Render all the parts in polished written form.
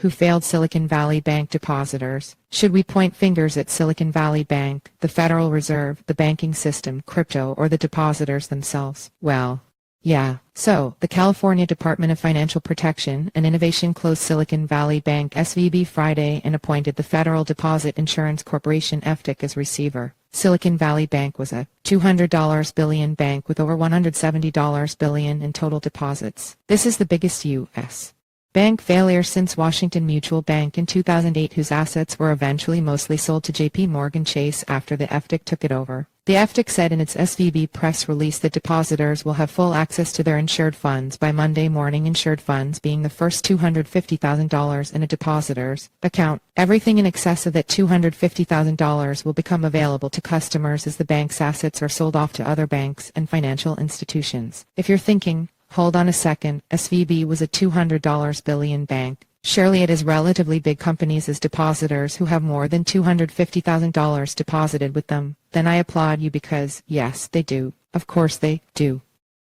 Who failed Silicon Valley Bank depositors? Should we point fingers at Silicon Valley Bank, the Federal Reserve, the banking system, crypto, or the depositors themselves? Well, yeah. So, the California Department of Financial Protection and Innovation closed Silicon Valley Bank SVB Friday and appointed the Federal Deposit Insurance Corporation FDIC as receiver. Silicon Valley Bank was a $200 billion bank with over $170 billion in total deposits. This is the biggest U.S. bank failure since Washington Mutual Bank in 2008, whose assets were eventually mostly sold to JPMorgan Chase after the FDIC took it over. The FDIC said in its SVB press release that depositors will have full access to their insured funds by Monday morning, insured funds being the first $250,000 in a depositor's account. Everything in excess of that $250,000 will become available to customers as the bank's assets are sold off to other banks and financial institutions. If you're thinking, hold on a second, SVB was a $200 billion bank. Surely it has relatively big companies as depositors who have more than $250,000 deposited with them. Then I applaud you because, yes, they do. Of course they do.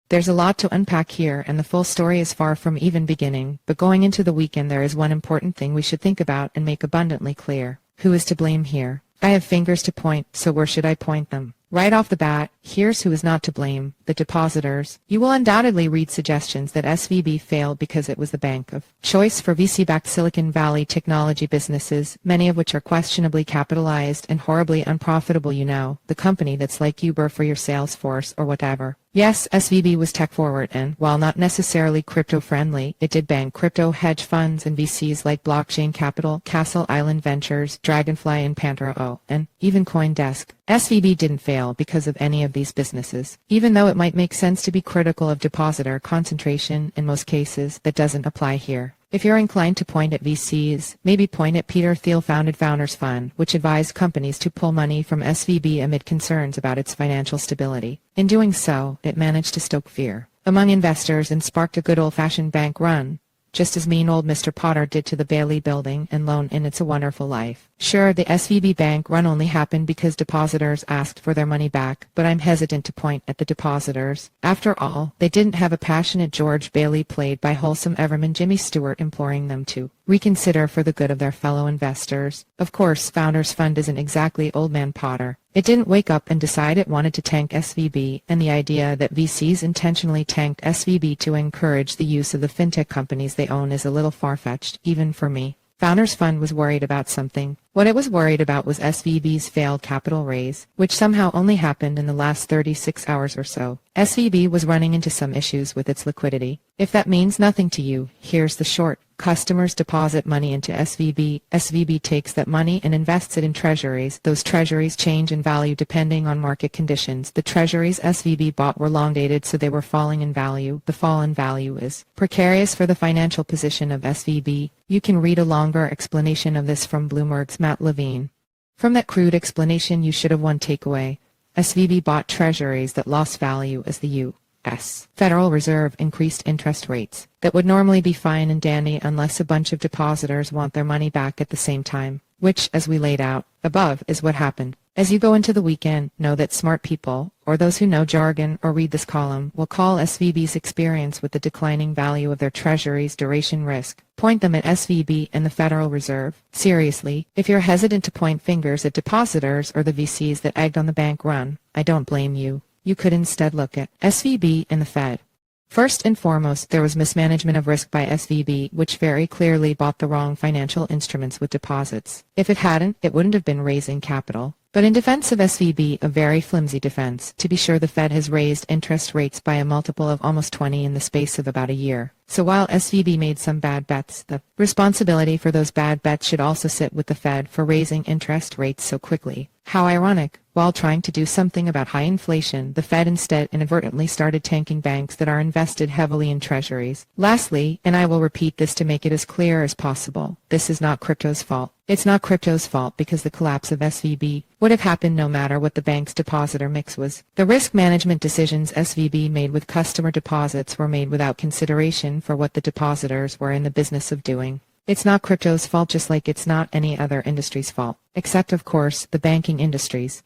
There's a lot to unpack here, and the full story is far from even beginning, but going into the weekend there is one important thing we should think about and make abundantly clear. Who is to blame here? I have fingers to point, so where should I point them? Right off the bat, here's who is not to blame: the depositors. You will undoubtedly read suggestions that SVB failed because it was the bank of choice for VC-backed Silicon Valley technology businesses, many of which are questionably capitalized and horribly unprofitable. You know, the company that's like Uber for your Salesforce or whatever. Yes, SVB was tech-forward and, while not necessarily crypto-friendly, it did bank crypto hedge funds and VCs like Blockchain Capital, Castle Island Ventures, Dragonfly and Panther, and even CoinDesk. SVB didn't fail because of any of these businesses. Even though it might make sense to be critical of depositor concentration in most cases, that doesn't apply here. If you're inclined to point at VCs, maybe point at Peter Thiel-founded Founders Fund, which advised companies to pull money from SVB amid concerns about its financial stability. In doing so, it managed to stoke fear among investors and sparked a good old-fashioned bank run, just as mean old Mr. Potter did to the Bailey Building and loan in It's a Wonderful Life. Sure, the SVB bank run only happened because depositors asked for their money back, but I'm hesitant to point at the depositors. After all, they didn't have a passionate George Bailey played by wholesome Everman Jimmy Stewart imploring them to reconsider for the good of their fellow investors. Of course, Founders Fund isn't exactly Old Man Potter. It didn't wake up and decide it wanted to tank SVB, and the idea that VCs intentionally tanked SVB to encourage the use of the fintech companies they own is a little far-fetched, even for me. Founders Fund was worried about something. What it was worried about was SVB's failed capital raise, which somehow only happened in the last 36 hours or so. SVB was running into some issues with its liquidity. If that means nothing to you, here's the short. Customers deposit money into SVB. SVB takes that money and invests it in treasuries. Those treasuries change in value depending on market conditions. The treasuries SVB bought were long-dated, so they were falling in value. The fall in value is precarious for the financial position of SVB. You can read a longer explanation of this from Bloomberg's Matt Levine. From that crude explanation, you should have one takeaway. SVB bought treasuries that lost value as the U.S. Federal Reserve increased interest rates. That would normally be fine and dandy unless a bunch of depositors want their money back at the same time, which, as we laid out above, is what happened. As you go into the weekend, know that smart people, or those who know jargon or read this column, will call SVB's experience with the declining value of their treasuries duration risk. Point them at SVB and the Federal Reserve. Seriously, if you're hesitant to point fingers at depositors or the VCs that egged on the bank run, I don't blame you. You could instead look at SVB and the Fed. First and foremost, there was mismanagement of risk by SVB, which very clearly bought the wrong financial instruments with deposits. If it hadn't, it wouldn't have been raising capital. But in defense of SVB, a very flimsy defense, to be sure, the Fed has raised interest rates by a multiple of almost 20 in the space of about a year. So while SVB made some bad bets, the responsibility for those bad bets should also sit with the Fed for raising interest rates so quickly. How ironic. While trying to do something about high inflation, the Fed instead inadvertently started tanking banks that are invested heavily in treasuries. Lastly, and I will repeat this to make it as clear as possible, this is not crypto's fault. It's not crypto's fault because the collapse of SVB would have happened no matter what the bank's depositor mix was. The risk management decisions SVB made with customer deposits were made without consideration for what the depositors were in the business of doing. It's not crypto's fault, just like it's not any other industry's fault. Except, of course, the banking industry's.